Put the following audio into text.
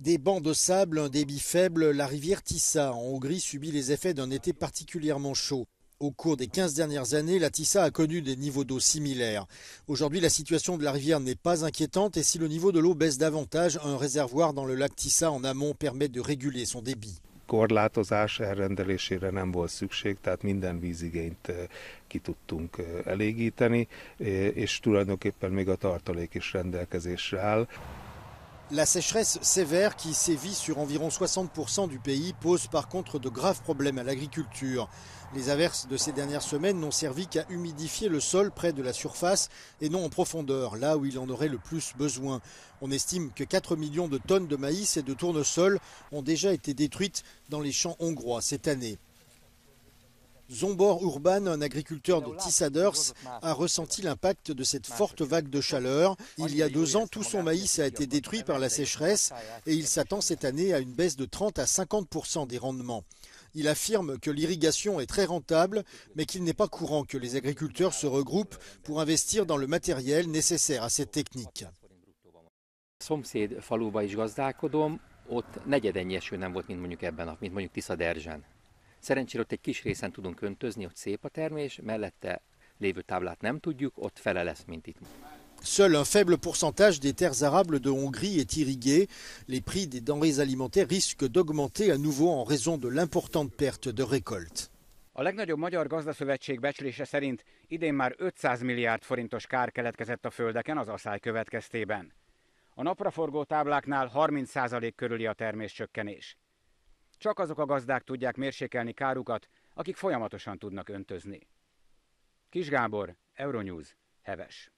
Des bancs de sable, un débit faible, la rivière Tissa en Hongrie subit les effets d'un été particulièrement chaud. Au cours des 15 dernières années, la Tissa a connu des niveaux d'eau similaires. Aujourd'hui, la situation de la rivière n'est pas inquiétante et si le niveau de l'eau baisse davantage, un réservoir dans le lac Tissa en amont permet de réguler son débit. Korlátozás elrendelésére nem volt szükség, tehát minden vízigényt ki tudtunk elégíteni, és tulajdonképpen még a tartalék is rendelkezésre áll. La sécheresse sévère qui sévit sur environ 60% du pays pose par contre de graves problèmes à l'agriculture. Les averses de ces dernières semaines n'ont servi qu'à humidifier le sol près de la surface et non en profondeur, là où il en aurait le plus besoin. On estime que 4 millions de tonnes de maïs et de tournesol ont déjà été détruites dans les champs hongrois cette année. Zombor Urban, un agriculteur de Tiszadersz, a ressenti l'impact de cette forte vague de chaleur. Il y a 2 ans, tout son maïs a été détruit par la sécheresse et il s'attend cette année à une baisse de 30 à 50% des rendements. Il affirme que l'irrigation est très rentable, mais qu'il n'est pas courant que les agriculteurs se regroupent pour investir dans le matériel nécessaire à cette technique. Szomszéd faluba is gazdálkodom, ott negyedennyi eső nem volt, mint mondjuk Tiszaderzsen. Szerencsére ott egy kis részen tudunk öntözni, hogy szép a termés, mellette lévő táblát nem tudjuk, ott fele lesz, mint itt. Seul un faible pourcentage des terres arables de Hongrie est irrigué. Les prix des denrées alimentaires risquent d'augmenter à nouveau en raison de l'importante perte de récolte. A legnagyobb magyar gazdaszövetség becslése szerint idén már 500 milliárd forintos kár keletkezett a földeken az aszály következtében. A napraforgó tábláknál 30% körüli a terméscsökkenés. Csak azok a gazdák tudják mérsékelni kárukat, akik folyamatosan tudnak öntözni. Kis Gábor, Euronews, Heves.